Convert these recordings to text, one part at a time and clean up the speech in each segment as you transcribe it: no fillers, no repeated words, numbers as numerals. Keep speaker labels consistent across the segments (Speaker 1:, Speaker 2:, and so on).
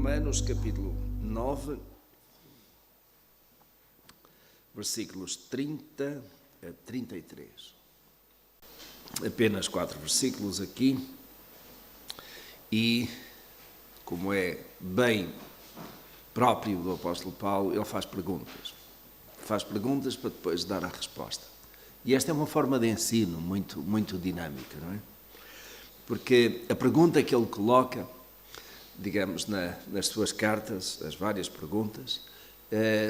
Speaker 1: Romanos capítulo 9, versículos 30 a 33. Apenas 4 versículos aqui e, como é bem próprio do apóstolo Paulo, ele faz perguntas. Faz perguntas para depois dar a resposta. E esta é uma forma de ensino muito dinâmica, não é? Porque a pergunta que ele coloca, digamos, nas suas cartas, as várias perguntas,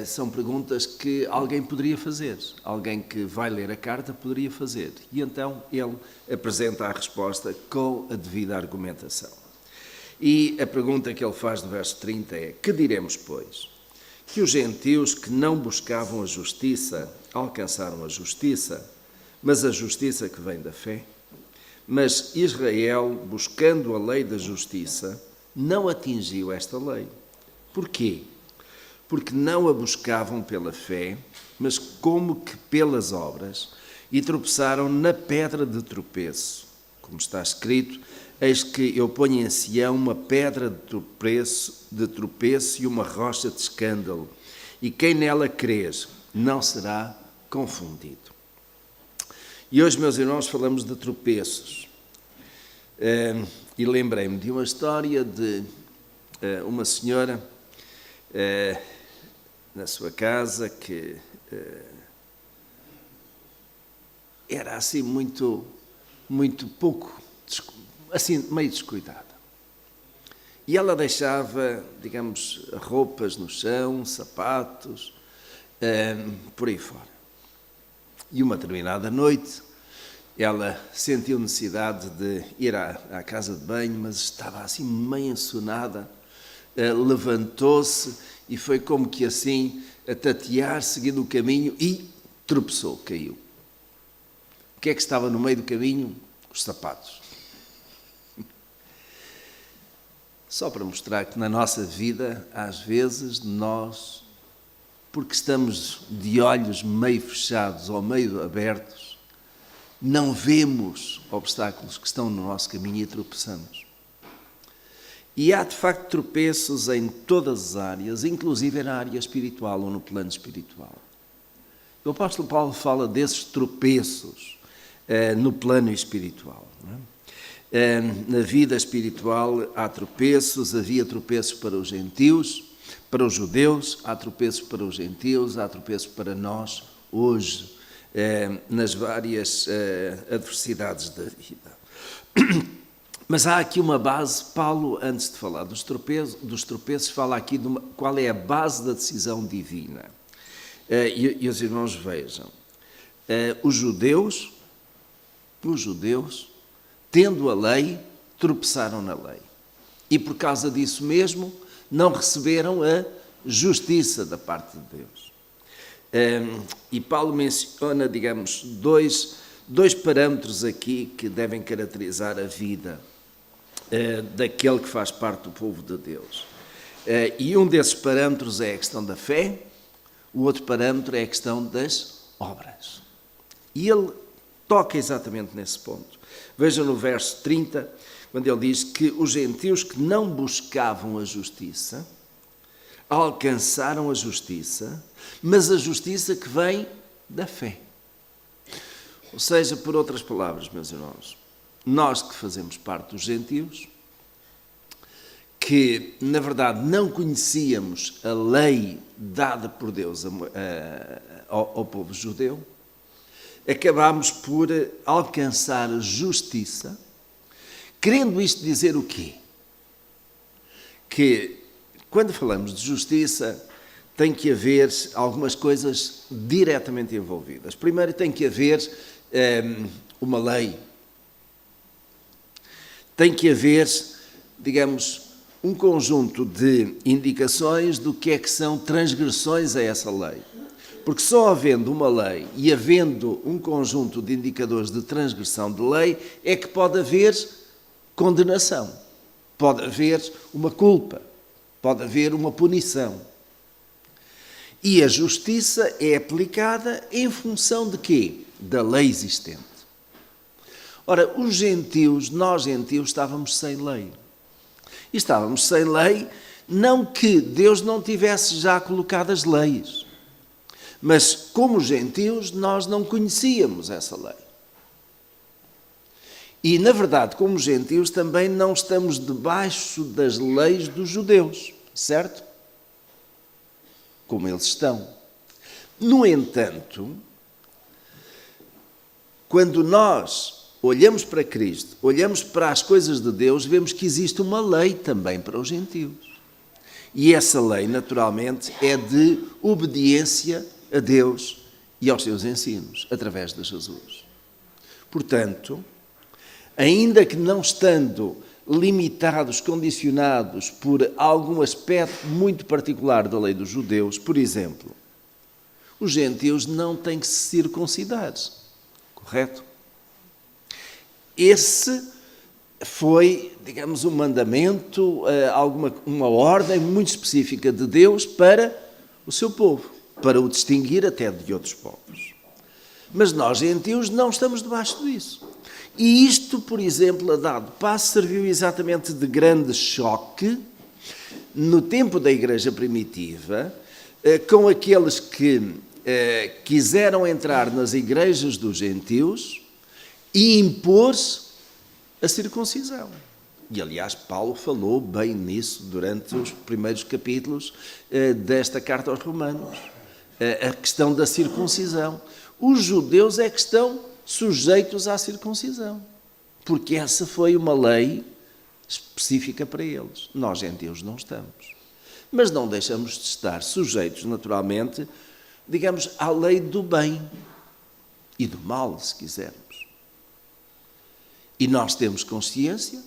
Speaker 1: são perguntas que alguém poderia fazer. Alguém que vai ler a carta poderia fazer. E então ele apresenta a resposta com a devida argumentação. E a pergunta que ele faz no verso 30 é: que diremos, pois? Que os gentios que não buscavam a justiça alcançaram a justiça, mas a justiça que vem da fé? Mas Israel, buscando a lei da justiça, não atingiu esta lei. Porquê? Porque não a buscavam pela fé, mas como que pelas obras, e tropeçaram na pedra de tropeço. Como está escrito: eis que eu ponho em Sião uma pedra de tropeço e uma rocha de escândalo, e quem nela crer não será confundido. E hoje, meus irmãos, falamos de tropeços. E lembrei-me de uma história de uma senhora na sua casa que era assim muito pouco, assim meio descuidada. E ela deixava, digamos, roupas no chão, sapatos, por aí fora. E uma determinada noite, ela sentiu necessidade de ir à casa de banho, mas estava assim meio ensonada, levantou-se e foi como que assim, a tatear, seguindo o caminho, e tropeçou, caiu. O que é que estava no meio do caminho? Os sapatos. Só para mostrar que na nossa vida, às vezes, nós, porque estamos de olhos meio fechados ou meio abertos, não vemos obstáculos que estão no nosso caminho e tropeçamos. E há, de facto, tropeços em todas as áreas, inclusive na área espiritual ou no plano espiritual. O apóstolo Paulo fala desses tropeços no plano espiritual. Não é? Na vida espiritual há tropeços, havia tropeços para os gentios, para os judeus, há tropeços para os gentios, há tropeços para nós hoje, nas várias adversidades da vida. Mas há aqui uma base. Paulo, antes de falar dos tropeços, fala aqui de qual é a base da decisão divina. E os irmãos vejam, os judeus, tendo a lei, tropeçaram na lei. E por causa disso mesmo, não receberam a justiça da parte de Deus. E Paulo menciona, digamos, dois parâmetros aqui que devem caracterizar a vida daquele que faz parte do povo de Deus. E um desses parâmetros é a questão da fé, o outro parâmetro é a questão das obras. E ele toca exatamente nesse ponto. Veja no verso 30, quando ele diz que os gentios que não buscavam a justiça alcançaram a justiça, mas a justiça que vem da fé. Ou seja, por outras palavras, meus irmãos, nós que fazemos parte dos gentios, que na verdade não conhecíamos a lei dada por Deus ao povo judeu, acabámos por alcançar a justiça, querendo isto dizer o quê? Que quando falamos de justiça, tem que haver algumas coisas diretamente envolvidas. Primeiro, tem que haver uma lei. Tem que haver, digamos, um conjunto de indicações do que é que são transgressões a essa lei. Porque só havendo uma lei e havendo um conjunto de indicadores de transgressão de lei é que pode haver condenação, pode haver uma culpa, pode haver uma punição. E a justiça é aplicada em função de quê? Da lei existente. Ora, os gentios, nós gentios, estávamos sem lei. E estávamos sem lei Não que Deus não tivesse já colocado as leis, mas como gentios nós não conhecíamos essa lei. E, na verdade, como gentios também não estamos debaixo das leis dos judeus, certo? Como eles estão. No entanto, quando nós olhamos para Cristo, olhamos para as coisas de Deus, vemos que existe uma lei também para os gentios. E essa lei, naturalmente, é de obediência a Deus e aos seus ensinos, através de Jesus. Portanto, ainda que não estando limitados, condicionados por algum aspecto muito particular da lei dos judeus, por exemplo, os gentios não têm que se circuncidar, correto? Esse foi, digamos, um mandamento, uma ordem muito específica de Deus para o seu povo, para o distinguir até de outros povos. Mas nós, gentios, não estamos debaixo disso. E isto, por exemplo, a dado passo, serviu exatamente de grande choque no tempo da Igreja primitiva, com aqueles que quiseram entrar nas igrejas dos gentios e impor-se a circuncisão. E, aliás, Paulo falou bem nisso durante os primeiros capítulos desta carta aos Romanos. A questão da circuncisão. Os judeus é que estão sujeitos à circuncisão, porque essa foi uma lei específica para eles. Nós, gentios, não estamos. Mas não deixamos de estar sujeitos, naturalmente, digamos, à lei do bem e do mal, se quisermos. E nós temos consciência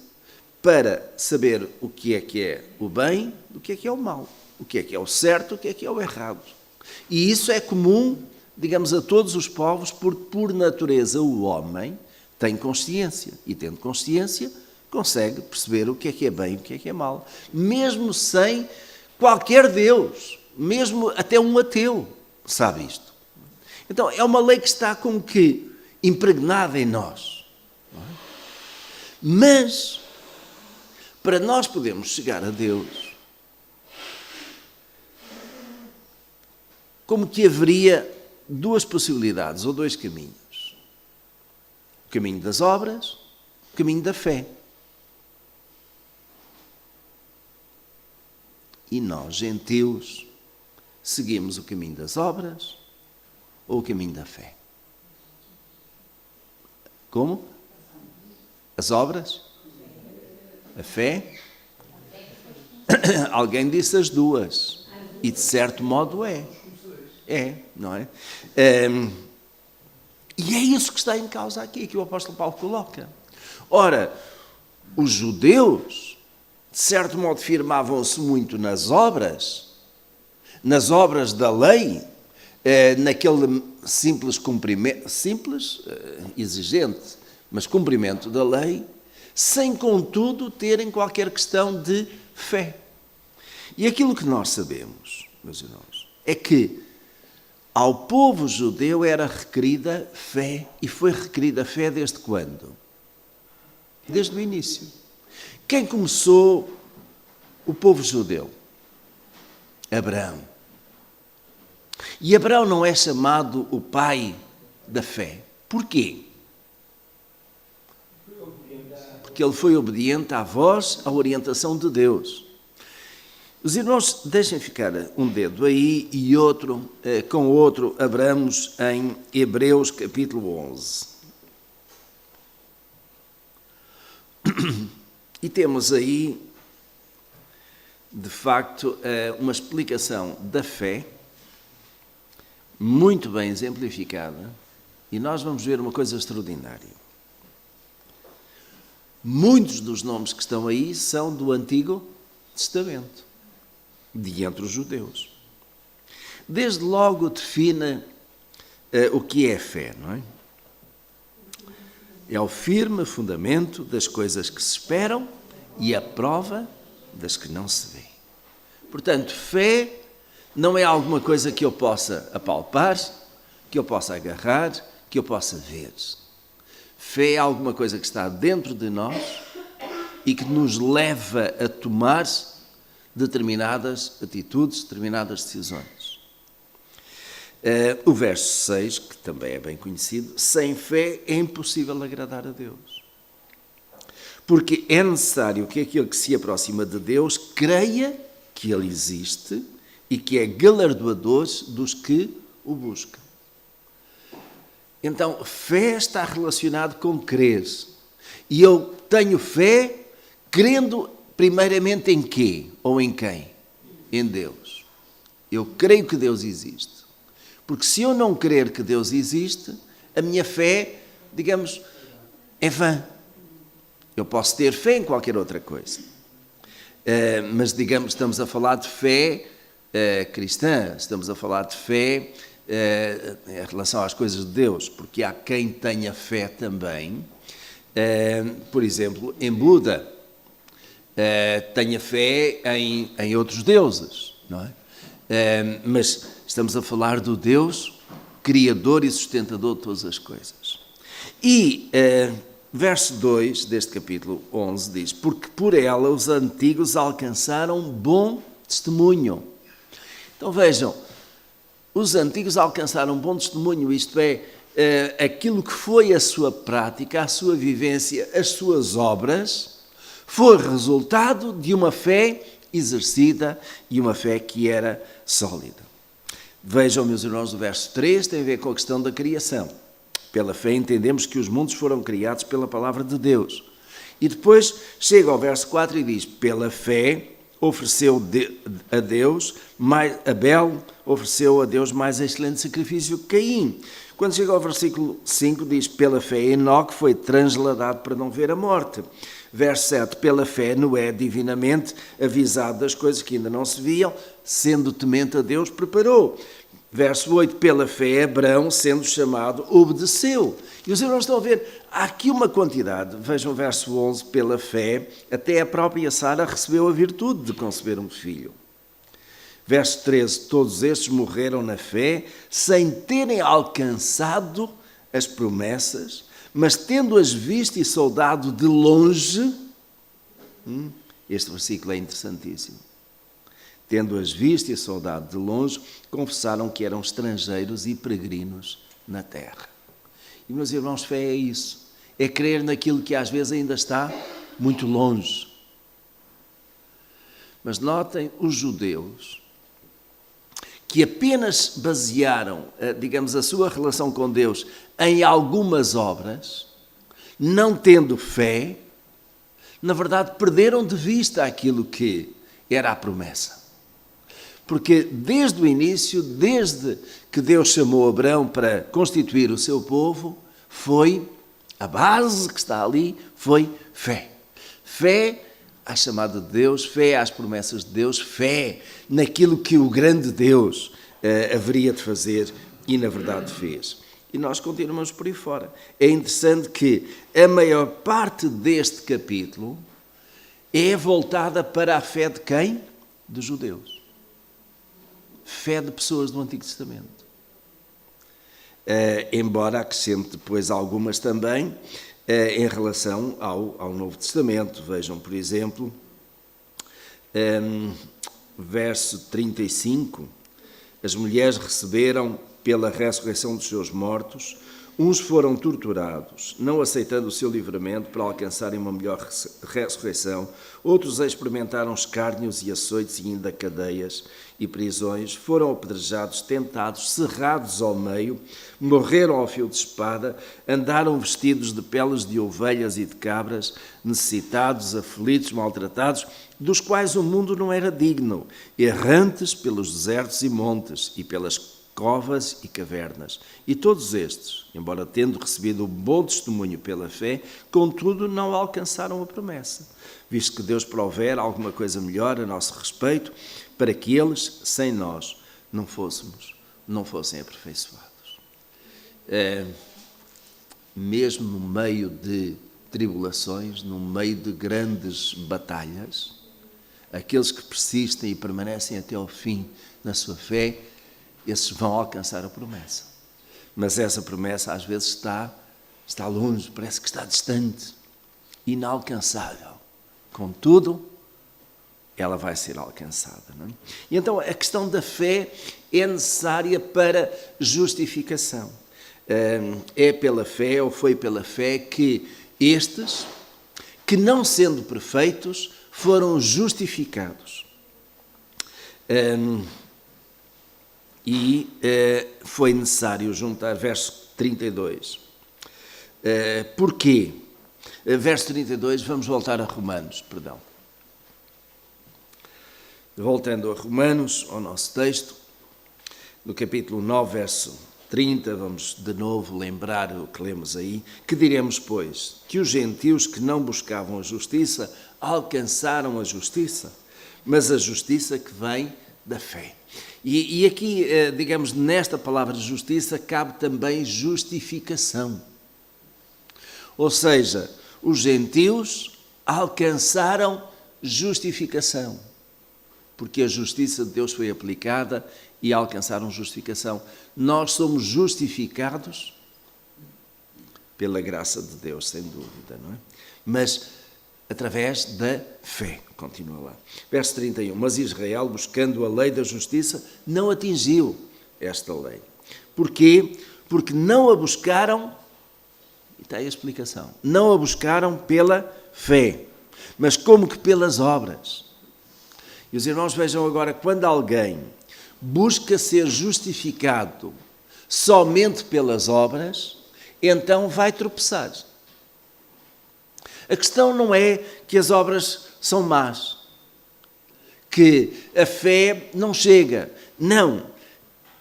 Speaker 1: para saber o que é o bem, o que é o mal, o que é o certo, o que é o errado. E isso é comum, digamos, a todos os povos, porque por natureza o homem tem consciência e, tendo consciência, consegue perceber o que é bem e o que é mal, mesmo sem qualquer Deus, mesmo até um ateu sabe isto. Então é uma lei que está como que impregnada em nós. Mas para nós podermos chegar a Deus, como que haveria duas possibilidades ou dois caminhos: o caminho das obras, o caminho da fé. E nós, gentios, seguimos o caminho das obras ou o caminho da fé? Como? As obras? A fé? Alguém disse as duas. E de certo modo é. É, não é? E é isso que está em causa aqui, que o apóstolo Paulo coloca. Ora, os judeus, de certo modo, firmavam-se muito nas obras da lei, naquele simples cumprimento, exigente, mas cumprimento da lei, sem, contudo, terem qualquer questão de fé. E aquilo que nós sabemos, meus irmãos, é que ao povo judeu era requerida fé, e foi requerida fé desde quando? Desde o início. Quem começou o povo judeu? Abraão. E Abraão não é chamado o pai da fé. Porquê? Porque ele foi obediente à voz, à orientação de Deus. Os irmãos, deixem ficar um dedo aí e outro, com o outro, abramos em Hebreus capítulo 11. E temos aí, de facto, uma explicação da fé, muito bem exemplificada, e nós vamos ver uma coisa extraordinária. Muitos dos nomes que estão aí são do Antigo Testamento, de entre os judeus. Desde logo define o que é fé, não é? É o firme fundamento das coisas que se esperam e a prova das que não se vê. Portanto, fé não é alguma coisa que eu possa apalpar, que eu possa agarrar, que eu possa ver. Fé é alguma coisa que está dentro de nós e que nos leva a tomar determinadas atitudes, determinadas decisões. O verso 6, que também é bem conhecido, sem fé é impossível agradar a Deus. Porque é necessário que aquele que se aproxima de Deus creia que Ele existe e que é galardoador dos que o buscam. Então, fé está relacionado com crer. E eu tenho fé crendo primeiramente em quê? Ou em quem? Em Deus. Eu creio que Deus existe. Porque se eu não crer que Deus existe, a minha fé, digamos, é vã. Eu posso ter fé em qualquer outra coisa. Mas, digamos, estamos a falar de fé cristã, estamos a falar de fé em relação às coisas de Deus, porque há quem tenha fé também, por exemplo, em Buda, tenha fé em outros deuses, não é? Mas estamos a falar do Deus Criador e sustentador de todas as coisas. E verso 2 deste capítulo 11 diz: porque por ela os antigos alcançaram bom testemunho. Então vejam, os antigos alcançaram bom testemunho, isto é, aquilo que foi a sua prática, a sua vivência, as suas obras, foi resultado de uma fé exercida e uma fé que era sólida. Vejam, meus irmãos, o verso 3 tem a ver com a questão da criação. Pela fé entendemos que os mundos foram criados pela palavra de Deus. E depois chega ao verso 4 e diz: pela fé ofereceu a Deus, Abel ofereceu a Deus mais excelente sacrifício que Caim. Quando chega ao versículo 5 diz: pela fé Enoque foi transladado para não ver a morte. Verso 7, pela fé Noé, divinamente avisado das coisas que ainda não se viam, sendo temente a Deus, preparou. Verso 8, pela fé Abrão, sendo chamado, obedeceu. E os irmãos estão a ver, há aqui uma quantidade. Vejam o verso 11, pela fé, até a própria Sara recebeu a virtude de conceber um filho. Verso 13, todos estes morreram na fé, sem terem alcançado as promessas, mas tendo-as visto e saudado de longe. Este versículo é interessantíssimo. Tendo-as visto e saudado de longe, confessaram que eram estrangeiros e peregrinos na terra. E, meus irmãos, fé é isso. É crer naquilo que às vezes ainda está muito longe. Mas notem, os judeus, que apenas basearam, digamos, a sua relação com Deus em algumas obras, não tendo fé, na verdade perderam de vista aquilo que era a promessa. Porque desde o início, desde que Deus chamou Abraão para constituir o seu povo, foi a base que está ali, foi fé. Fé à chamada de Deus, fé às promessas de Deus, fé naquilo que o grande Deus haveria de fazer e na verdade fez. E nós continuamos por aí fora. É interessante que a maior parte deste capítulo é voltada para a fé de quem? Dos judeus. Fé de pessoas do Antigo Testamento. Embora acrescente depois algumas também em relação ao Novo Testamento. Vejam, por exemplo, verso 35, as mulheres receberam pela ressurreição dos seus mortos, uns foram torturados, não aceitando o seu livramento para alcançarem uma melhor ressurreição, outros experimentaram escárnios e açoites e ainda cadeias e prisões, foram apedrejados, tentados, cerrados ao meio, morreram ao fio de espada, andaram vestidos de peles de ovelhas e de cabras, necessitados, aflitos, maltratados, dos quais o mundo não era digno, errantes pelos desertos e montes e pelas covas e cavernas. E todos estes, embora tendo recebido um bom testemunho pela fé, contudo não alcançaram a promessa, visto que Deus provera alguma coisa melhor a nosso respeito, para que eles, sem nós, não fossem aperfeiçoados. Mesmo no meio de tribulações, no meio de grandes batalhas, aqueles que persistem e permanecem até ao fim na sua fé, esses vão alcançar a promessa. Mas essa promessa às vezes está longe, parece que está distante, inalcançável. Contudo, ela vai ser alcançada. Não é? E então a questão da fé é necessária para justificação. É pela fé, ou foi pela fé, que estes, que não sendo perfeitos, foram justificados. Foi necessário juntar verso 32. Porquê? Verso 32, vamos voltar a Romanos, perdão. Voltando a Romanos, ao nosso texto, no capítulo 9, verso 30, vamos de novo lembrar o que lemos aí. Que diremos, pois? Que os gentios que não buscavam a justiça alcançaram a justiça, mas a justiça que vem da fé. E aqui, digamos, nesta palavra justiça, cabe também justificação. Ou seja, os gentios alcançaram justificação, porque a justiça de Deus foi aplicada e alcançaram justificação. Nós somos justificados pela graça de Deus, sem dúvida, não é? Mas através da fé. Continua lá. Verso 31. Mas Israel, buscando a lei da justiça, não atingiu esta lei. Porquê? Porque não a buscaram, e está aí a explicação, não a buscaram pela fé, mas como que pelas obras. E os irmãos vejam agora, quando alguém busca ser justificado somente pelas obras, então vai tropeçar. A questão não é que as obras são más, que a fé não chega. Não.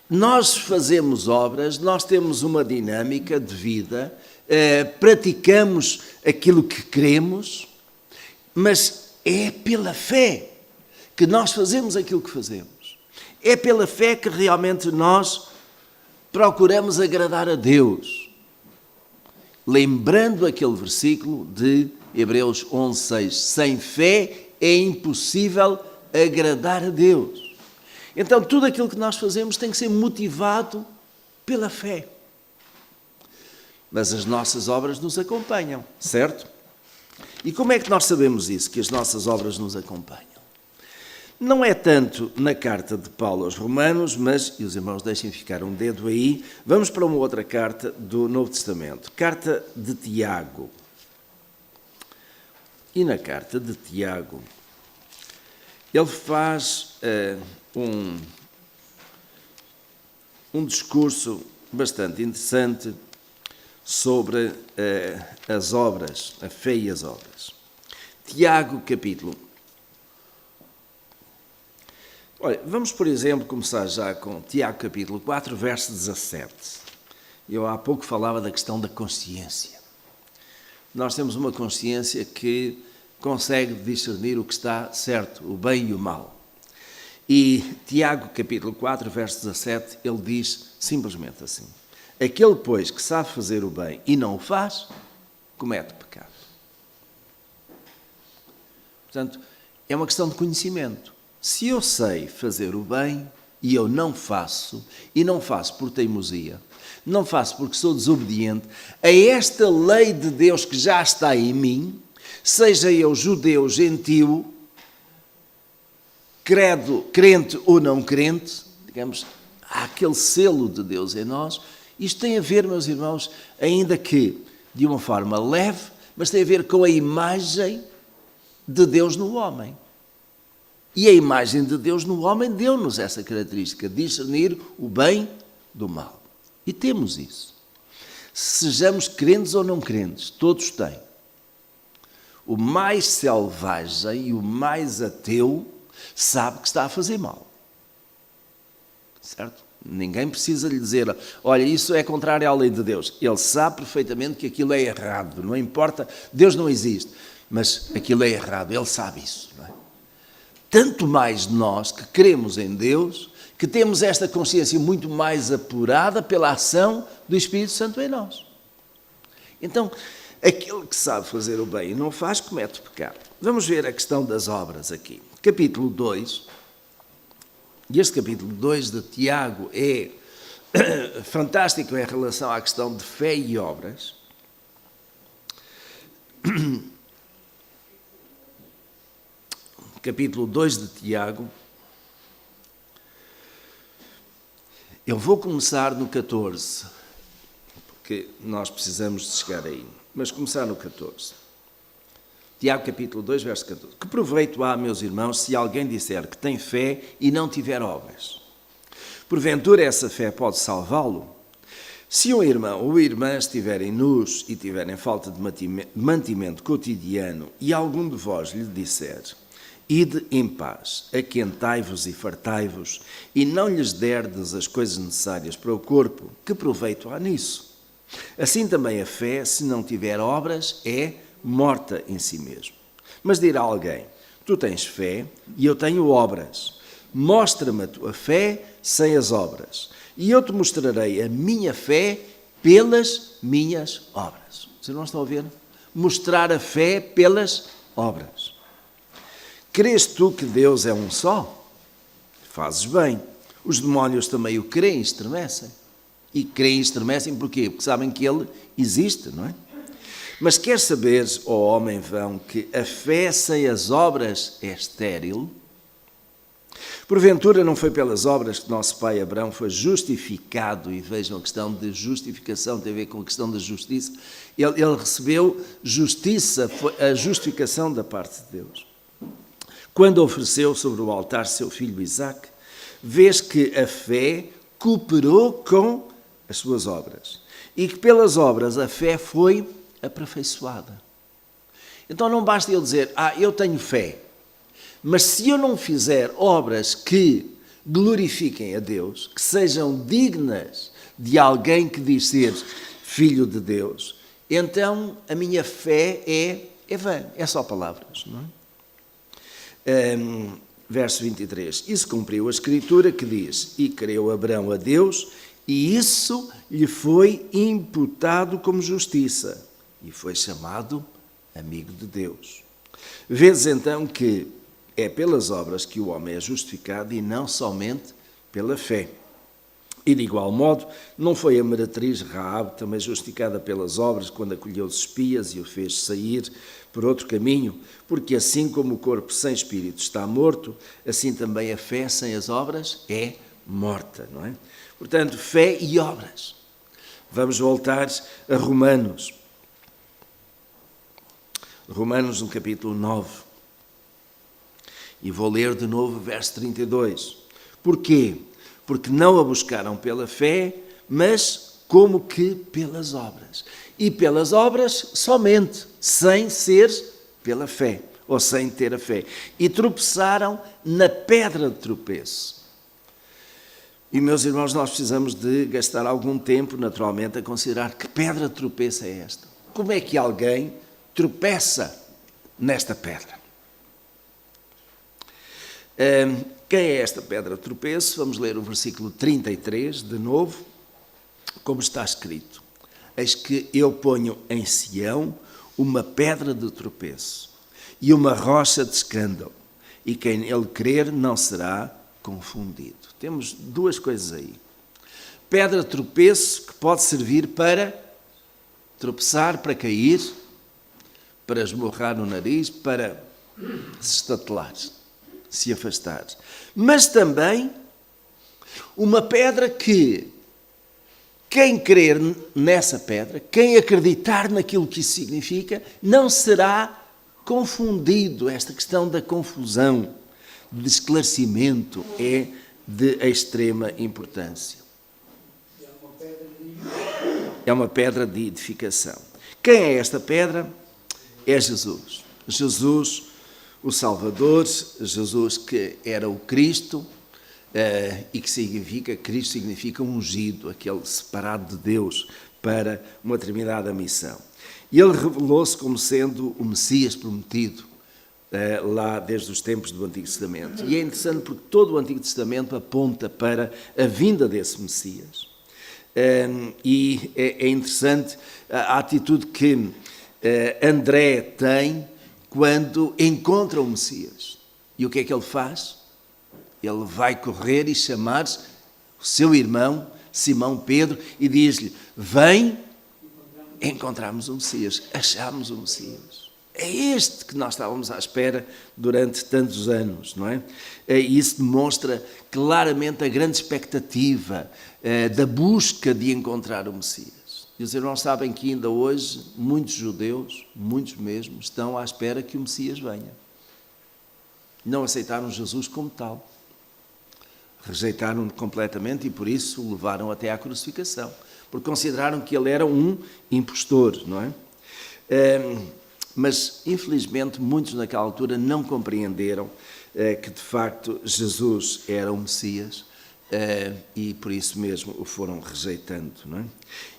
Speaker 1: Nós fazemos obras, nós temos uma dinâmica de vida, praticamos aquilo que queremos, mas é pela fé que nós fazemos aquilo que fazemos. É pela fé que realmente nós procuramos agradar a Deus. Lembrando aquele versículo de Hebreus 11:6, sem fé é impossível agradar a Deus. Então, tudo aquilo que nós fazemos tem que ser motivado pela fé. Mas as nossas obras nos acompanham, certo? E como é que nós sabemos isso, que as nossas obras nos acompanham? Não é tanto na carta de Paulo aos Romanos, mas, e os irmãos deixem ficar um dedo aí, vamos para uma outra carta do Novo Testamento, carta de Tiago. E na carta de Tiago, ele faz um discurso bastante interessante sobre as obras, a fé e as obras. Tiago, capítulo. Olha, vamos, por exemplo, começar já com Tiago, capítulo 4, verso 17. Eu há pouco falava da questão da consciência. Nós temos uma consciência que consegue discernir o que está certo, o bem e o mal. E Tiago, capítulo 4, verso 17, ele diz simplesmente assim: aquele, pois, que sabe fazer o bem e não o faz, comete pecado. Portanto, é uma questão de conhecimento. Se eu sei fazer o bem e eu não faço, e não faço por teimosia, não faço porque sou desobediente a esta lei de Deus que já está em mim, seja eu judeu, gentio, crente ou não crente, digamos, há aquele selo de Deus em nós. Isto tem a ver, meus irmãos, ainda que de uma forma leve, mas tem a ver com a imagem de Deus no homem. E a imagem de Deus no homem deu-nos essa característica, discernir o bem do mal. E temos isso. Sejamos crentes ou não crentes, todos têm. O mais selvagem e o mais ateu sabe que está a fazer mal. Certo? Ninguém precisa lhe dizer, olha, isso é contrário à lei de Deus. Ele sabe perfeitamente que aquilo é errado, não importa, Deus não existe, mas aquilo é errado, ele sabe isso, não é? Tanto mais nós que cremos em Deus, que temos esta consciência muito mais apurada pela ação do Espírito Santo em nós. Então, aquele que sabe fazer o bem e não faz, comete pecado. Vamos ver a questão das obras aqui. Capítulo 2, e este capítulo 2 de Tiago é fantástico em relação à questão de fé e obras. capítulo 2 de Tiago. Eu vou começar no 14, porque nós precisamos de chegar aí, mas começar no 14. Tiago capítulo 2, verso 14. Que proveito há, meus irmãos, se alguém disser que tem fé e não tiver obras? Porventura essa fé pode salvá-lo? Se um irmão ou irmã estiverem nus e tiverem falta de mantimento cotidiano e algum de vós lhe disser: ide em paz, aquentai-vos e fartai-vos, e não lhes derdes as coisas necessárias para o corpo, que proveito há nisso? Assim também a fé, se não tiver obras, é morta em si mesmo. Mas dirá alguém: tu tens fé e eu tenho obras. Mostra-me a tua fé sem as obras, e eu te mostrarei a minha fé pelas minhas obras. Vocês não estão a ver? Mostrar a fé pelas obras. Crês tu que Deus é um só? Fazes bem. Os demónios também o creem e estremecem. E creem e estremecem porquê? Porque sabem que Ele existe, não é? Mas quer saberes, ó homem vão, que a fé sem as obras é estéril? Porventura não foi pelas obras que nosso pai Abraão foi justificado, e vejam a questão de justificação, tem a ver com a questão da justiça. Ele recebeu justiça, a justificação da parte de Deus. Quando ofereceu sobre o altar seu filho Isaque, vês que a fé cooperou com as suas obras, e que pelas obras a fé foi aperfeiçoada. Então não basta ele dizer: eu tenho fé, mas se eu não fizer obras que glorifiquem a Deus, que sejam dignas de alguém que diz ser filho de Deus, então a minha fé é vã, é só palavras, não é? Verso 23. E se cumpriu a Escritura que diz: e creu Abraão a Deus, e isso lhe foi imputado como justiça, e foi chamado amigo de Deus. Vês então que é pelas obras que o homem é justificado e não somente pela fé. E de igual modo, não foi a meretriz Raabe também justificada pelas obras quando acolheu os espias e o fez sair por outro caminho? Porque assim como o corpo sem espírito está morto, assim também a fé sem as obras é morta, não é? Portanto, fé e obras. Vamos voltar a Romanos. Romanos no capítulo 9. E vou ler de novo o verso 32. Porquê? Porque não a buscaram pela fé, mas como que pelas obras. E pelas obras somente, sem ser pela fé, ou sem ter a fé. E tropeçaram na pedra de tropeço. E, meus irmãos, nós precisamos de gastar algum tempo, naturalmente, a considerar que pedra de tropeço é esta. Como é que alguém tropeça nesta pedra? Quem é esta pedra de tropeço? Vamos ler o versículo 33, de novo, como está escrito: eis que eu ponho em Sião uma pedra de tropeço e uma rocha de escândalo, e quem nele crer não será confundido. Temos duas coisas aí. Pedra de tropeço, que pode servir para tropeçar, para cair, para esmurrar no nariz, para se estatelar, se afastar. Mas também uma pedra que quem crer nessa pedra, quem acreditar naquilo que isso significa, não será confundido. Esta questão da confusão, de esclarecimento, é de extrema importância. É uma pedra de edificação. Quem é esta pedra? É Jesus. Jesus, o Salvador, Jesus que era o Cristo, e que significa, Cristo significa ungido, aquele separado de Deus para uma determinada missão. E ele revelou-se como sendo o Messias prometido, lá desde os tempos do Antigo Testamento. E é interessante porque todo o Antigo Testamento aponta para a vinda desse Messias. E é interessante a atitude que André tem quando encontra o Messias. E o que é que ele faz? Ele vai correr e chamar o seu irmão, Simão Pedro, e diz-lhe: vem, encontramos o Messias, achamos o Messias. É este que nós estávamos à espera durante tantos anos, não é? E isso demonstra claramente a grande expectativa da busca de encontrar o Messias. E os irmãos sabem que ainda hoje muitos judeus, muitos mesmo, estão à espera que o Messias venha. Não aceitaram Jesus como tal. Rejeitaram-no completamente e por isso o levaram até à crucificação. Porque consideraram que ele era um impostor, não é? Mas, infelizmente, muitos naquela altura não compreenderam que, de facto, Jesus era o Messias e, por isso mesmo, o foram rejeitando. Não é?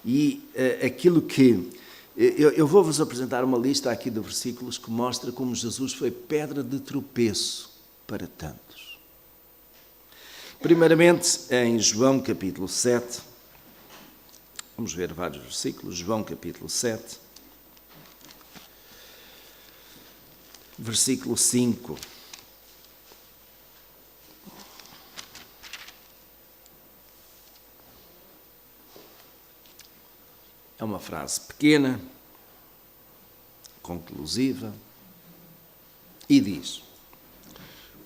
Speaker 1: E aquilo que... Eu vou-vos apresentar uma lista aqui de versículos que mostra como Jesus foi pedra de tropeço para tantos. Primeiramente, em João capítulo 7, vamos ver vários versículos, João capítulo 7, versículo 5. É uma frase pequena, conclusiva, e diz: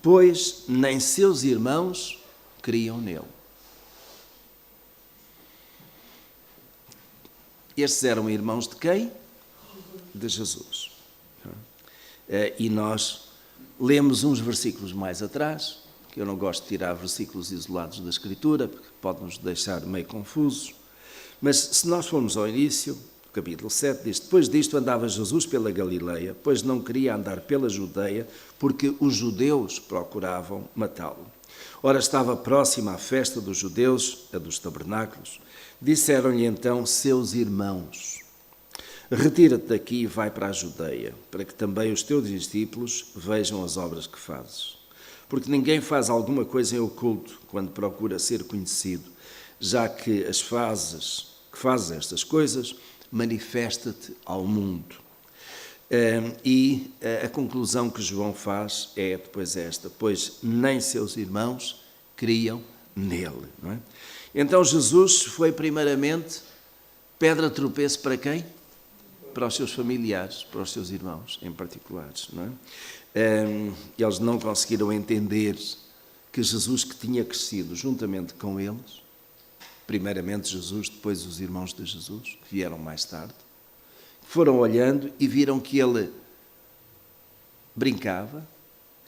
Speaker 1: pois nem seus irmãos criam nele. Estes eram irmãos de quem? De Jesus. E nós lemos uns versículos mais atrás, que eu não gosto de tirar versículos isolados da Escritura, porque pode nos deixar meio confusos, mas se nós formos ao início, do capítulo 7, diz: depois disto andava Jesus pela Galileia, pois não queria andar pela Judeia, porque os judeus procuravam matá-lo. Ora, estava próxima a festa dos judeus, a dos tabernáculos. Disseram-lhe então seus irmãos: retira-te daqui e vai para a Judeia, para que também os teus discípulos vejam as obras que fazes. Porque ninguém faz alguma coisa em oculto quando procura ser conhecido, já que fazes estas coisas, manifesta-te ao mundo. E a conclusão que João faz é depois esta: pois nem seus irmãos criam nele. Não é? Então Jesus foi primeiramente pedra de tropeço para quem? Para os seus familiares, para os seus irmãos em particulares. Não é? Eles não conseguiram entender que Jesus, que tinha crescido juntamente com eles, primeiramente Jesus, depois os irmãos de Jesus, que vieram mais tarde, foram olhando e viram que ele brincava,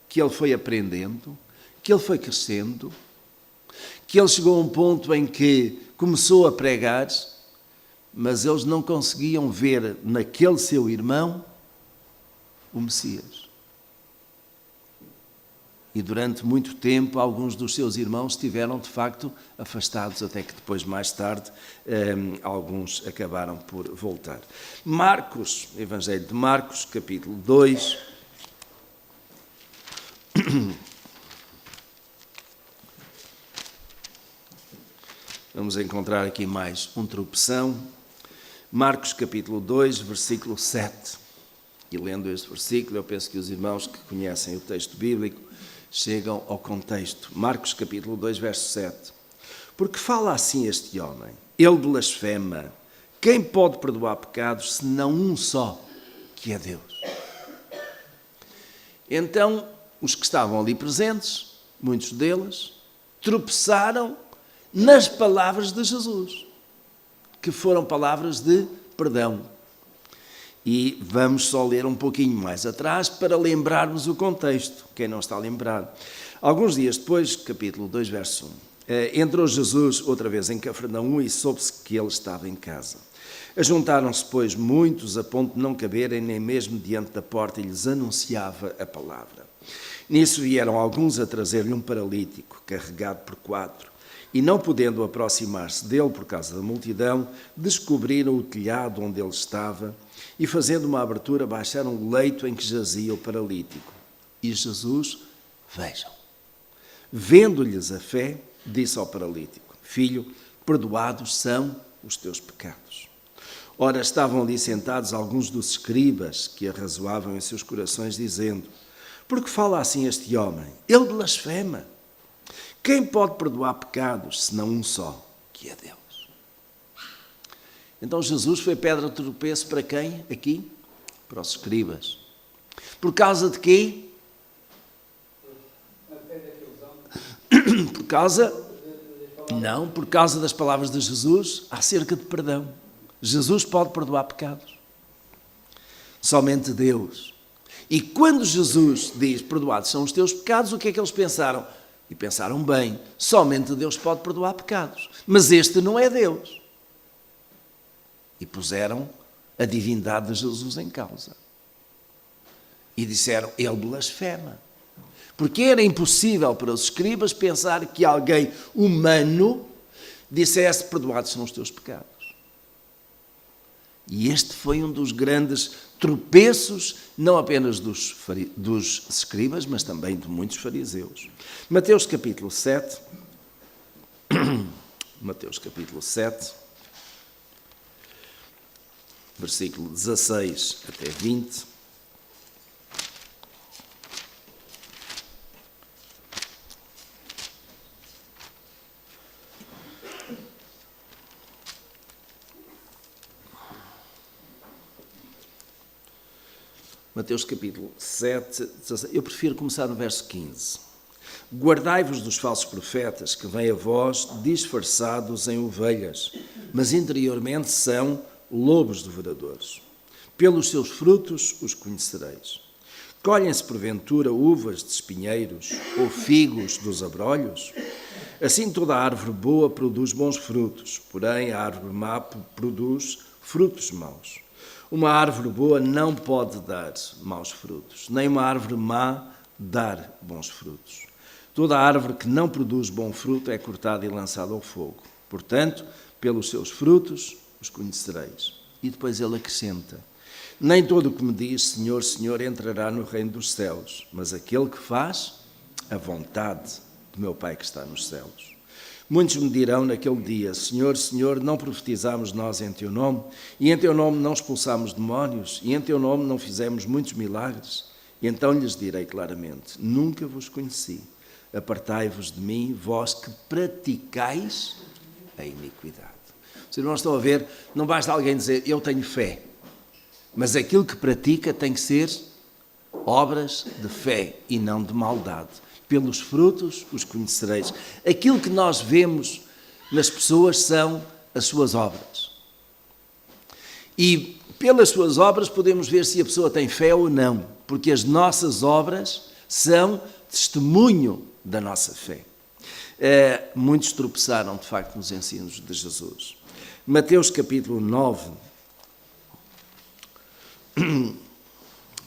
Speaker 1: que ele foi aprendendo, que ele foi crescendo, que ele chegou a um ponto em que começou a pregar, mas eles não conseguiam ver naquele seu irmão o Messias. E durante muito tempo, alguns dos seus irmãos estiveram, de facto, afastados, até que depois, mais tarde, alguns acabaram por voltar. Marcos, Evangelho de Marcos, capítulo 2. Vamos encontrar aqui mais um tropeção. Marcos, capítulo 2, versículo 7. E lendo este versículo, eu penso que os irmãos que conhecem o texto bíblico chegam ao contexto. Marcos capítulo 2, verso 7. Porque fala assim este homem: ele blasfema. Quem pode perdoar pecados senão um só, que é Deus? Então, os que estavam ali presentes, muitos deles, tropeçaram nas palavras de Jesus, que foram palavras de perdão. E vamos só ler um pouquinho mais atrás para lembrarmos o contexto, quem não está lembrado. Alguns dias depois, capítulo 2, verso 1, entrou Jesus outra vez em Cafarnaum e soube-se que ele estava em casa. Ajuntaram-se, pois, muitos a ponto de não caberem nem mesmo diante da porta, e lhes anunciava a palavra. Nisso vieram alguns a trazer-lhe um paralítico, carregado por 4, e não podendo aproximar-se dele por causa da multidão, descobriram o telhado onde ele estava, e fazendo uma abertura, baixaram o leito em que jazia o paralítico. E Jesus, vejam, vendo-lhes a fé, disse ao paralítico: filho, perdoados são os teus pecados. Ora, estavam ali sentados alguns dos escribas que arrazoavam em seus corações, dizendo: por que fala assim este homem? Ele blasfema. Quem pode perdoar pecados, senão um só, que é Deus? Então Jesus foi pedra de tropeço para quem? Aqui? Para os escribas, Por causa de quê? Por causa das palavras de Jesus acerca de perdão. Jesus pode perdoar pecados. Somente Deus. E quando Jesus diz, perdoados são os teus pecados, o que é que eles pensaram? E pensaram bem, somente Deus pode perdoar pecados. Mas este não é Deus. E puseram a divindade de Jesus em causa. E disseram, ele blasfema. Porque era impossível para os escribas pensar que alguém humano dissesse, perdoados são os teus pecados. E este foi um dos grandes tropeços, não apenas dos escribas, mas também de muitos fariseus. Mateus capítulo 7, versículo 16 até 20. Mateus capítulo 7, 16. Eu prefiro começar no verso 15. Guardai-vos dos falsos profetas que vêm a vós disfarçados em ovelhas, mas interiormente são lobos devoradores. Pelos seus frutos os conhecereis. Colhem-se porventura uvas de espinheiros ou figos dos abrolhos? Assim toda a árvore boa produz bons frutos, porém a árvore má produz frutos maus. Uma árvore boa não pode dar maus frutos, nem uma árvore má dar bons frutos. Toda árvore que não produz bom fruto é cortada e lançada ao fogo. Portanto, pelos seus frutos os conhecereis. E depois ele acrescenta, nem todo o que me diz Senhor, Senhor entrará no reino dos céus, mas aquele que faz a vontade do meu Pai que está nos céus. Muitos me dirão naquele dia, Senhor, Senhor, não profetizámos nós em Teu nome? E em Teu nome não expulsámos demónios? E em Teu nome não fizemos muitos milagres? E então lhes direi claramente, nunca vos conheci. Apartai-vos de mim, vós que praticais a iniquidade. Os irmãos estão a ver, não basta alguém dizer, eu tenho fé. Mas aquilo que pratica tem que ser obras de fé e não de maldade. Pelos frutos os conhecereis. Aquilo que nós vemos nas pessoas são as suas obras. E pelas suas obras podemos ver se a pessoa tem fé ou não, porque as nossas obras são testemunho da nossa fé. Muitos tropeçaram, de facto, nos ensinos de Jesus. Mateus capítulo 9,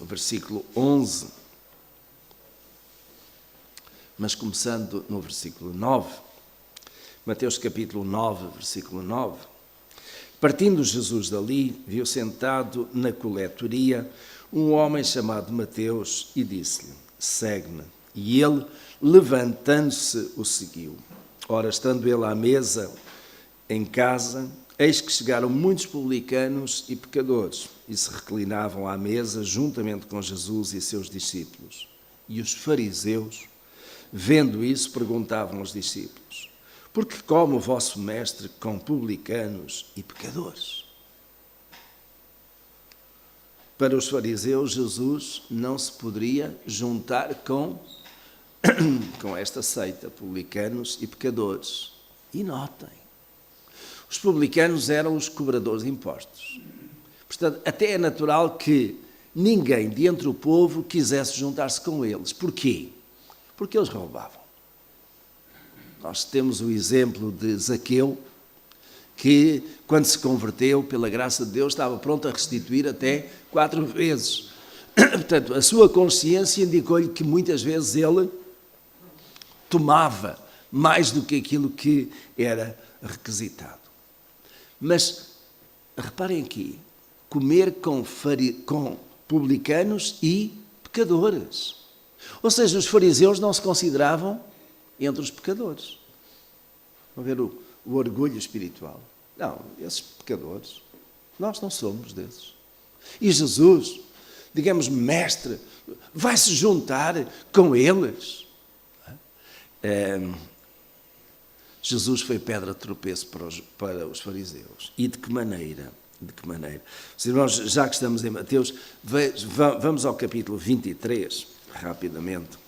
Speaker 1: versículo 11, mas começando no versículo 9, Mateus capítulo 9, versículo 9, partindo Jesus dali, viu sentado na coletoria um homem chamado Mateus e disse-lhe, segue-me. E ele, levantando-se, o seguiu. Ora, estando ele à mesa, em casa, eis que chegaram muitos publicanos e pecadores e se reclinavam à mesa juntamente com Jesus e seus discípulos. E os fariseus, vendo isso, perguntavam aos discípulos, por que come o vosso mestre com publicanos e pecadores? Para os fariseus, Jesus não se poderia juntar com esta seita, publicanos e pecadores. E notem, os publicanos eram os cobradores de impostos. Portanto, até é natural que ninguém de entre o povo quisesse juntar-se com eles. Porquê? Porque eles roubavam. Nós temos o exemplo de Zaqueu, que quando se converteu, pela graça de Deus, estava pronto a restituir até 4 vezes. Portanto, a sua consciência indicou-lhe que muitas vezes ele tomava mais do que aquilo que era requisitado. Mas, reparem aqui, comer com publicanos e pecadores. Ou seja, os fariseus não se consideravam entre os pecadores. Vão ver o orgulho espiritual. Não, esses pecadores, nós não somos desses. E Jesus, digamos, mestre, vai se juntar com eles. Jesus foi pedra de tropeço para os fariseus. E de que maneira? De que maneira? Se nós, já que estamos em Mateus, vamos ao capítulo 23, rapidamente.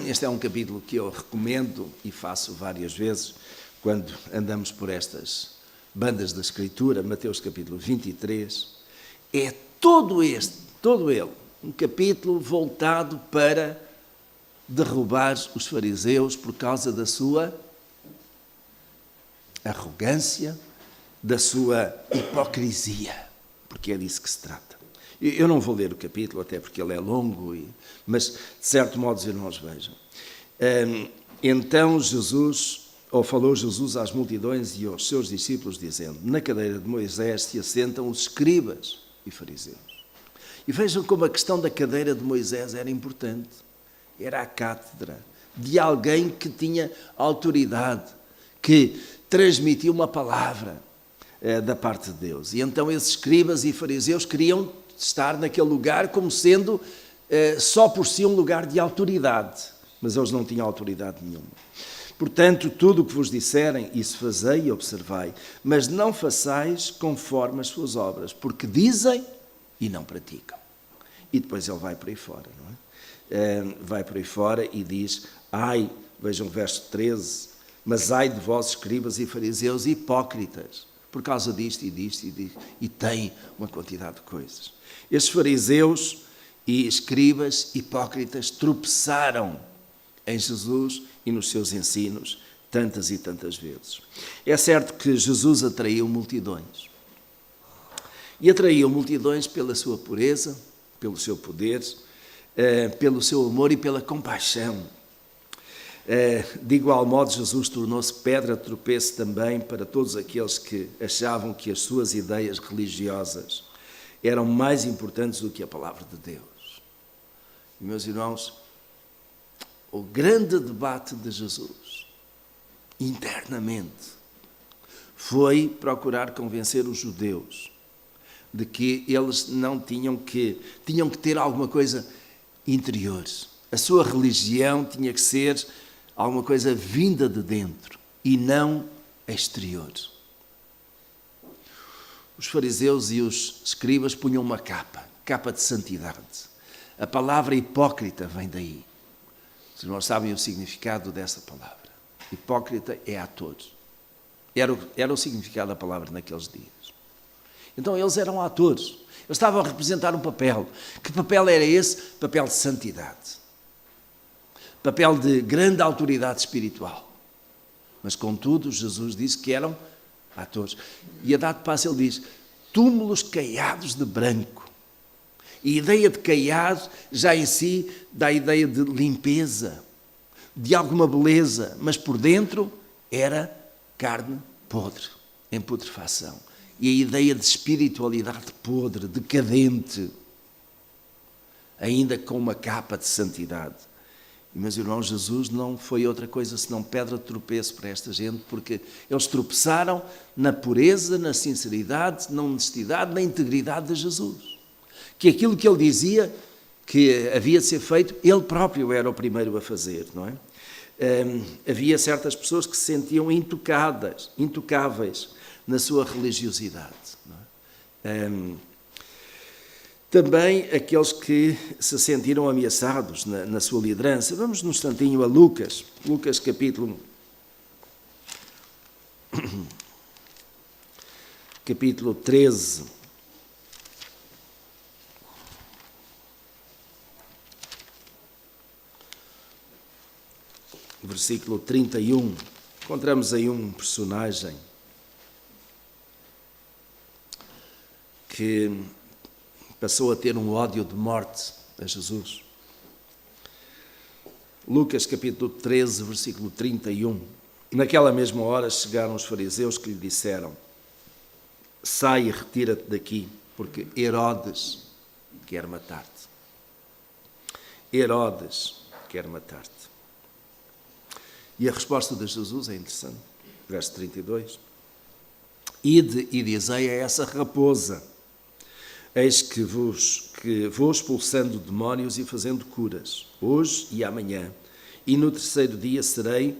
Speaker 1: Este é um capítulo que eu recomendo e faço várias vezes quando andamos por estas bandas da Escritura. Mateus capítulo 23 é todo ele, um capítulo voltado para derrubar os fariseus por causa da sua arrogância, da sua hipocrisia, porque é disso que se trata. Eu não vou ler o capítulo, até porque ele é longo, mas, de certo modo, os irmãos vejam. Então falou Jesus às multidões e aos seus discípulos, dizendo: na cadeira de Moisés se assentam os escribas e fariseus. E vejam como a questão da cadeira de Moisés era importante. Era a cátedra de alguém que tinha autoridade, que transmitia uma palavra da parte de Deus. E então esses escribas e fariseus queriam estar naquele lugar como sendo só por si um lugar de autoridade, mas eles não tinham autoridade nenhuma. Portanto, tudo o que vos disserem, isso fazei e observai, mas não façais conforme as suas obras, porque dizem e não praticam. E depois ele vai por aí fora, não é? Vai por aí fora e diz, vejam o verso 13, mas ai de vós, escribas e fariseus hipócritas, por causa disto e disto e disto, e tem uma quantidade de coisas. Estes fariseus e escribas hipócritas tropeçaram em Jesus e nos seus ensinos tantas e tantas vezes. É certo que Jesus atraiu multidões. E atraiu multidões pela sua pureza, pelo seu poder, pelo seu amor e pela compaixão. De igual modo, Jesus tornou-se pedra de tropeço também para todos aqueles que achavam que as suas ideias religiosas eram mais importantes do que a palavra de Deus. E, meus irmãos, o grande debate de Jesus, internamente, foi procurar convencer os judeus de que eles tinham que ter alguma coisa interior. A sua religião tinha que ser alguma coisa vinda de dentro e não exterior. Os fariseus e os escribas punham uma capa de santidade. A palavra hipócrita vem daí. Os irmãos sabem o significado dessa palavra. Hipócrita é ator. Era o significado da palavra naqueles dias. Então eles eram atores. Eles estavam a representar um papel. Que papel era esse? Papel de santidade. Papel de grande autoridade espiritual. Mas, contudo, Jesus disse que eram atores. E a dado passo ele diz, túmulos caiados de branco. E a ideia de caiado já em si dá a ideia de limpeza, de alguma beleza, mas por dentro era carne podre, em putrefação. E a ideia de espiritualidade podre, decadente, ainda com uma capa de santidade. E, meus irmãos, Jesus não foi outra coisa senão pedra de tropeço para esta gente, porque eles tropeçaram na pureza, na sinceridade, na honestidade, na integridade de Jesus. Que aquilo que ele dizia que havia de ser feito, ele próprio era o primeiro a fazer, não é? Havia certas pessoas que se sentiam intocáveis na sua religiosidade. Não é? Também aqueles que se sentiram ameaçados na sua liderança. Vamos num instantinho a Lucas capítulo 13. Versículo 31. Encontramos aí um personagem que passou a ter um ódio de morte a Jesus. Lucas capítulo 13, versículo 31. Naquela mesma hora chegaram os fariseus que lhe disseram: sai e retira-te daqui, porque Herodes quer matar-te. Herodes quer matar-te. E a resposta de Jesus é interessante. Verso 32. Ide e dizei a essa raposa: eis que vou expulsando demónios e fazendo curas, hoje e amanhã, e no terceiro dia serei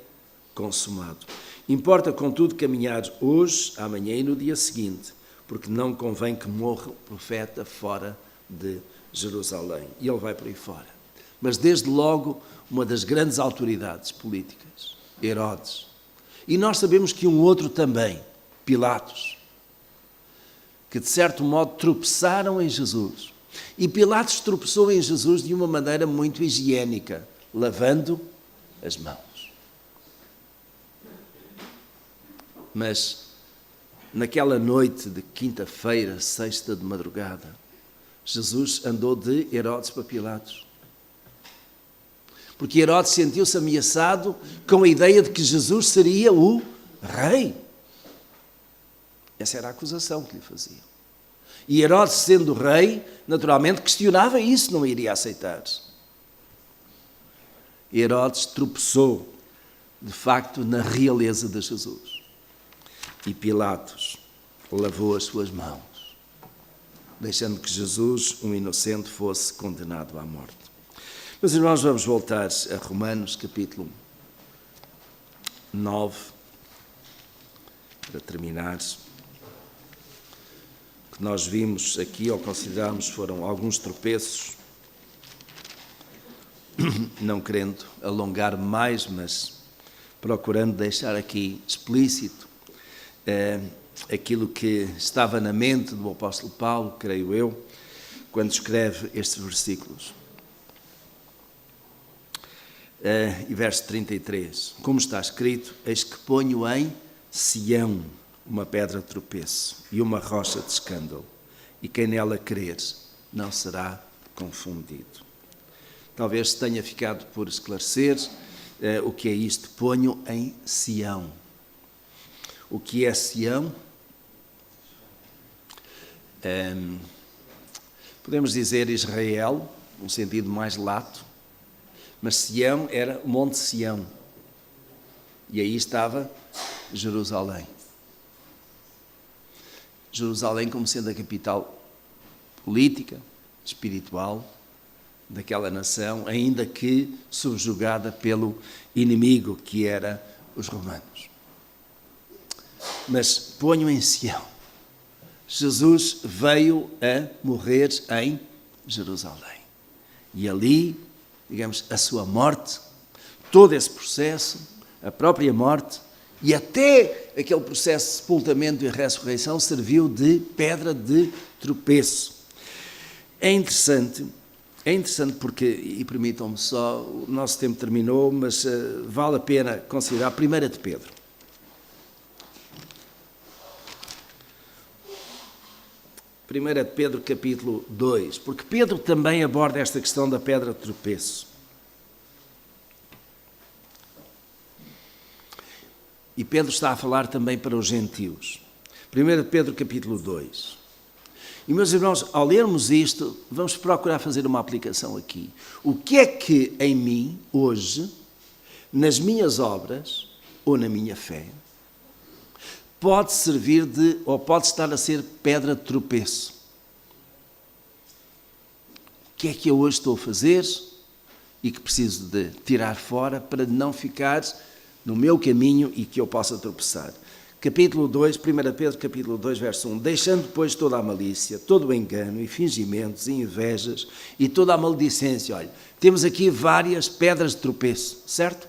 Speaker 1: consumado. Importa, contudo, caminhar hoje, amanhã e no dia seguinte, porque não convém que morra o profeta fora de Jerusalém. E ele vai por aí fora. Mas desde logo, uma das grandes autoridades políticas, Herodes. E nós sabemos que um outro também, Pilatos, que de certo modo tropeçaram em Jesus. E Pilatos tropeçou em Jesus de uma maneira muito higiênica, lavando as mãos. Mas naquela noite de quinta-feira, sexta de madrugada, Jesus andou de Herodes para Pilatos. Porque Herodes sentiu-se ameaçado com a ideia de que Jesus seria o rei. Essa era a acusação que lhe faziam. E Herodes, sendo rei, naturalmente questionava isso, não iria aceitar. Herodes tropeçou, de facto, na realeza de Jesus. E Pilatos lavou as suas mãos, deixando que Jesus, um inocente, fosse condenado à morte. Meus irmãos, vamos voltar a Romanos, capítulo 9, para terminar. O que nós vimos aqui, ou consideramos, foram alguns tropeços, não querendo alongar mais, mas procurando deixar aqui explícito aquilo que estava na mente do apóstolo Paulo, creio eu, quando escreve estes versículos. E verso 33, como está escrito: eis que ponho em Sião uma pedra de tropeço e uma rocha de escândalo, e quem nela crer não será confundido. Talvez tenha ficado por esclarecer o que é isto, ponho em Sião. O que é Sião? Podemos dizer Israel, num sentido mais lato, mas Sião era o Monte Sião. E aí estava Jerusalém. Jerusalém como sendo a capital política, espiritual daquela nação, ainda que subjugada pelo inimigo que era os romanos. Mas ponho em Sião. Jesus veio a morrer em Jerusalém. E ali, digamos, a sua morte, todo esse processo, a própria morte e até aquele processo de sepultamento e ressurreição serviu de pedra de tropeço. É interessante porque, e permitam-me só, o nosso tempo terminou, mas vale a pena considerar 1 de Pedro. 1 de Pedro, capítulo 2, porque Pedro também aborda esta questão da pedra de tropeço. E Pedro está a falar também para os gentios. 1 de Pedro, capítulo 2. E, meus irmãos, ao lermos isto, vamos procurar fazer uma aplicação aqui. O que é que em mim, hoje, nas minhas obras ou na minha fé, pode servir ou pode estar a ser pedra de tropeço? O que é que eu hoje estou a fazer e que preciso de tirar fora para não ficar no meu caminho e que eu possa tropeçar? Capítulo 2, 1 Pedro, capítulo 2, verso 1. Deixando depois toda a malícia, todo o engano e fingimentos e invejas e toda a maledicência. Olha, temos aqui várias pedras de tropeço, certo?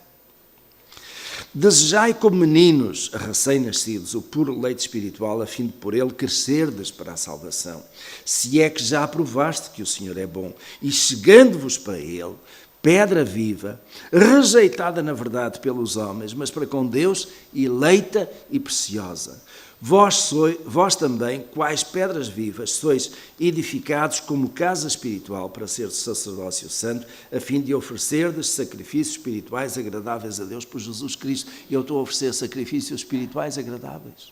Speaker 1: Desejai como meninos recém-nascidos o puro leite espiritual, a fim de por ele crescerdes para a salvação. Se é que já provaste que o Senhor é bom, e chegando-vos para ele, pedra viva, rejeitada na verdade pelos homens, mas para com Deus eleita e preciosa. Vós também, quais pedras vivas, sois edificados como casa espiritual para ser sacerdócio santo, a fim de oferecerdes sacrifícios espirituais agradáveis a Deus por Jesus Cristo. Eu estou a oferecer sacrifícios espirituais agradáveis.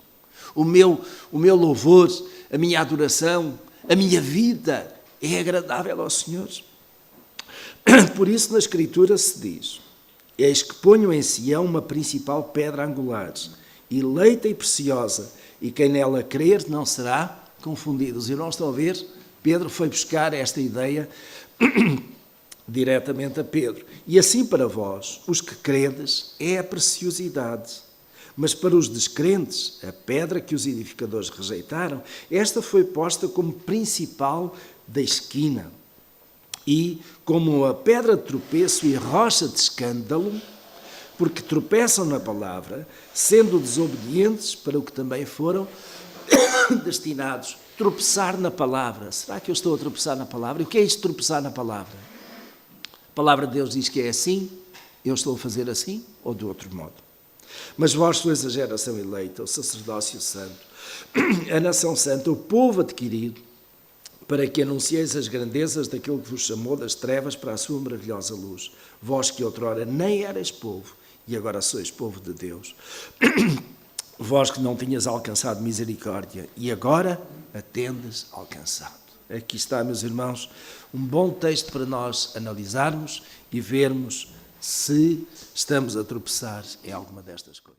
Speaker 1: O meu louvor, a minha adoração, a minha vida é agradável ao Senhor. Por isso na Escritura se diz: eis que ponho em Sião uma principal pedra angular, eleita e preciosa, e quem nela crer não será confundido. Os irmãos estão a ver? Pedro foi buscar esta ideia diretamente a Pedro. E assim para vós, os que credes, é a preciosidade.
Speaker 2: Mas para os descrentes, a pedra que os edificadores rejeitaram, esta foi posta como principal da esquina e como a pedra de tropeço e rocha de escândalo, porque tropeçam na palavra, sendo desobedientes para o que também foram destinados. Tropeçar na palavra. Será que eu estou a tropeçar na palavra? E o que é isto de tropeçar na palavra? A palavra de Deus diz que é assim, eu estou a fazer assim ou de outro modo. Mas vós sois a geração eleita, o sacerdócio santo, a nação santa, o povo adquirido, para que anuncieis as grandezas daquele que vos chamou das trevas para a sua maravilhosa luz. Vós que outrora nem erais povo, e agora sois povo de Deus. Vós que não tinhas alcançado misericórdia, e agora a tendes alcançado. Aqui está, meus irmãos, um bom texto para nós analisarmos e vermos se estamos a tropeçar em alguma destas coisas.